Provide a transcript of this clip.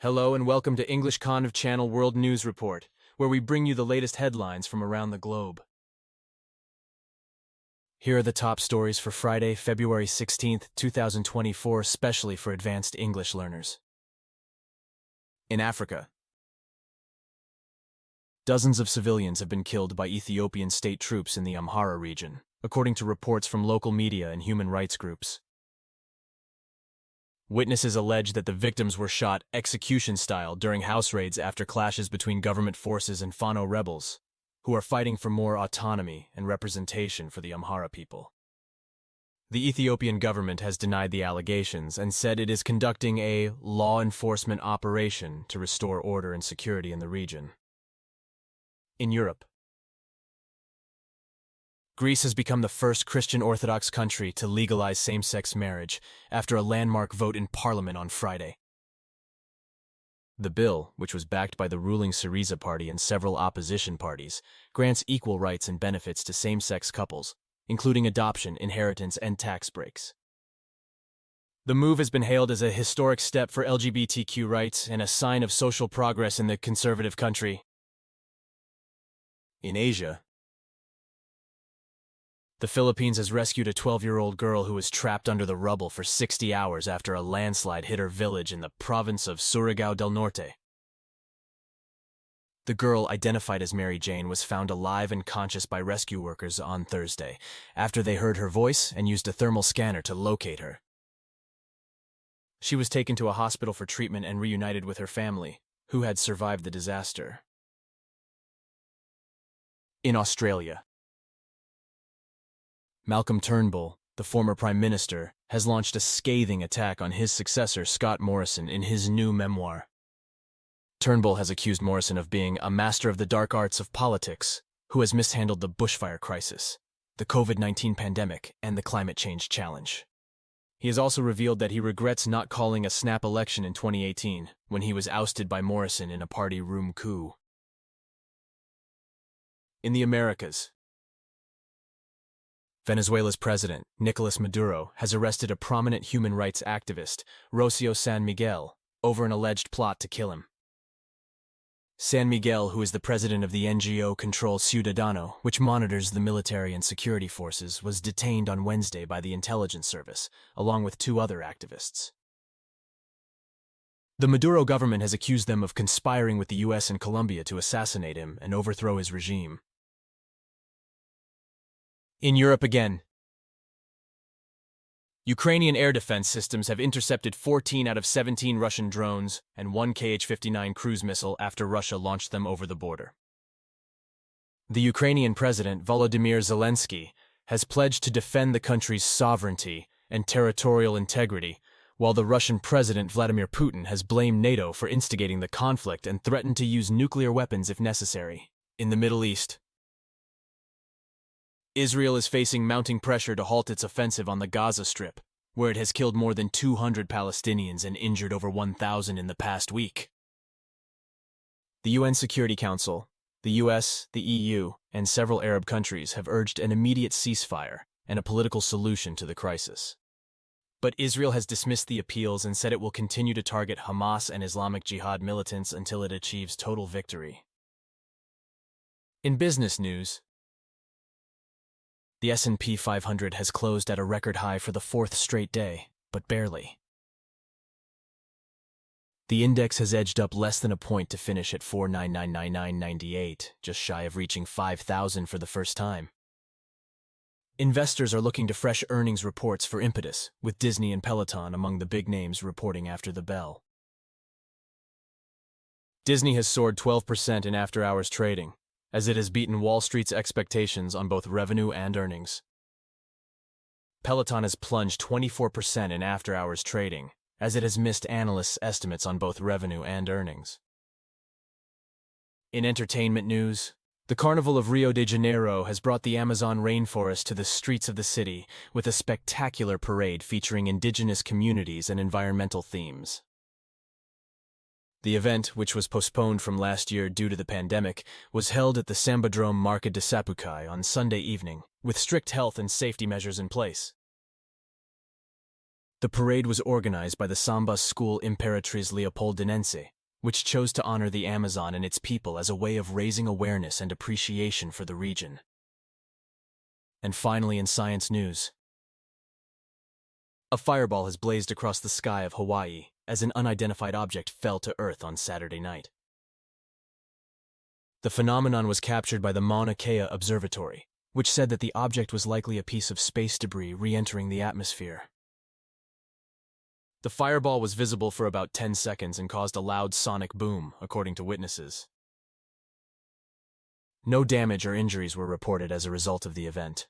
Hello and welcome to English Con of Channel World News Report, where we bring you the latest headlines from around the globe. Here are the top stories for Friday, February 16th, 2024, especially for advanced English learners. In Africa, dozens of civilians have been killed by Ethiopian state troops in the Amhara region, according to reports from local media and human rights groups. Witnesses allege that the victims were shot execution-style during house raids after clashes between government forces and Fano rebels, who are fighting for more autonomy and representation for the Amhara people. The Ethiopian government has denied the allegations and said it is conducting a law enforcement operation to restore order and security in the region. In Europe, Greece has become the first Christian Orthodox country to legalize same-sex marriage after a landmark vote in Parliament on Friday. The bill, which was backed by the ruling Syriza party and several opposition parties, grants equal rights and benefits to same-sex couples, including adoption, inheritance, and tax breaks. The move has been hailed as a historic step for LGBTQ rights and a sign of social progress in the conservative country. In Asia, the Philippines has rescued a 12-year-old girl who was trapped under the rubble for 60 hours after a landslide hit her village in the province of Surigao del Norte. The girl, identified as Mary Jane, was found alive and conscious by rescue workers on Thursday, after they heard her voice and used a thermal scanner to locate her. She was taken to a hospital for treatment and reunited with her family, who had survived the disaster. In Australia, Malcolm Turnbull, the former Prime Minister, has launched a scathing attack on his successor, Scott Morrison, in his new memoir. Turnbull has accused Morrison of being a master of the dark arts of politics, who has mishandled the bushfire crisis, the COVID-19 pandemic, and the climate change challenge. He has also revealed that he regrets not calling a snap election in 2018, when he was ousted by Morrison in a party room coup. In the Americas, Venezuela's president, Nicolas Maduro, has arrested a prominent human rights activist, Rocio San Miguel, over an alleged plot to kill him. San Miguel, who is the president of the NGO Control Ciudadano, which monitors the military and security forces, was detained on Wednesday by the intelligence service, along with two other activists. The Maduro government has accused them of conspiring with the U.S. and Colombia to assassinate him and overthrow his regime. In Europe again, Ukrainian air defense systems have intercepted 14 out of 17 Russian drones and one Kh-59 cruise missile after Russia launched them over the border. The Ukrainian president, Volodymyr Zelensky, has pledged to defend the country's sovereignty and territorial integrity, while the Russian president, Vladimir Putin, has blamed NATO for instigating the conflict and threatened to use nuclear weapons if necessary. In the Middle East, Israel is facing mounting pressure to halt its offensive on the Gaza Strip, where it has killed more than 200 Palestinians and injured over 1,000 in the past week. The UN Security Council, the US, the EU, and several Arab countries have urged an immediate ceasefire and a political solution to the crisis. But Israel has dismissed the appeals and said it will continue to target Hamas and Islamic Jihad militants until it achieves total victory. In business news, the S&P 500 has closed at a record high for the fourth straight day, but barely. The index has edged up less than a point to finish at 49999.98, just shy of reaching 5,000 for the first time. Investors are looking to fresh earnings reports for impetus, with Disney and Peloton among the big names reporting after the bell. Disney has soared 12% in after-hours trading, as it has beaten Wall Street's expectations on both revenue and earnings. Peloton has plunged 24% in after-hours trading, as it has missed analysts' estimates on both revenue and earnings. In entertainment news, the Carnival of Rio de Janeiro has brought the Amazon rainforest to the streets of the city with a spectacular parade featuring indigenous communities and environmental themes. The event, which was postponed from last year due to the pandemic, was held at the Sambadrome Marca de Sapucaí on Sunday evening, with strict health and safety measures in place. The parade was organized by the Samba School Imperatriz Leopoldinense, which chose to honor the Amazon and its people as a way of raising awareness and appreciation for the region. And finally, in science news, a fireball has blazed across the sky of Hawaii as an unidentified object fell to Earth on Saturday night. The phenomenon was captured by the Mauna Kea Observatory, which said that the object was likely a piece of space debris re-entering the atmosphere. The fireball was visible for about 10 seconds and caused a loud sonic boom, according to witnesses. No damage or injuries were reported as a result of the event.